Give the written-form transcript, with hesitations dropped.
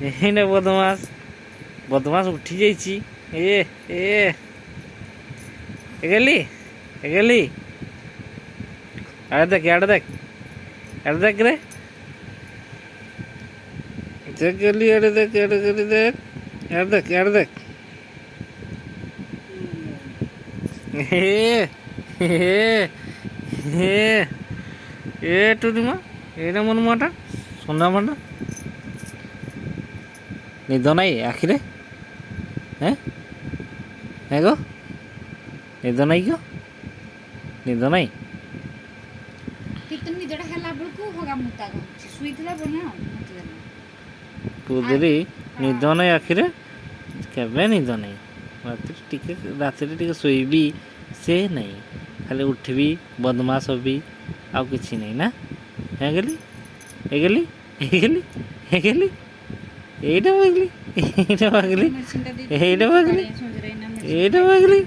এইটা বদমাস বদমাস উঠি যাইছি। এ এ এগেলি এগেলি আরে দেখ আরে দেখ আরে দেখ রে দেখ গেলি আরে দেখ আরে গেলি দেখ আরে দেখ আরে দেখ এ এ এ টুনিমা এটা মনমাটা সোনামাটা নিদ নাই আখিরে হ্যাঁ হ্যাঁ গো নিদ নাই গো নিଦ নাই ପୁଦେରି ନିଦ ନାହିଁ ଆଖିରେ କେବେ ନିଦ ନାହିଁ ରାତିରେ ଟିକେ ଶୋଇବି ସେ ନାହିଁ ଖାଲି ଉଠିବି ବଦମାସ ହେବି ଆଉ କିଛି ନାହିଁ ନା ହେଇଗଲି ହେଇଗଲି ହେଇଗଲି ହେଇଗଲି ଏଇଟା ଭାଗିଲି ଏଇଟା ଭାଗିଲି ଏଇଟା ଭାଗିଲି ଏଇଟା ଭାଗିଲି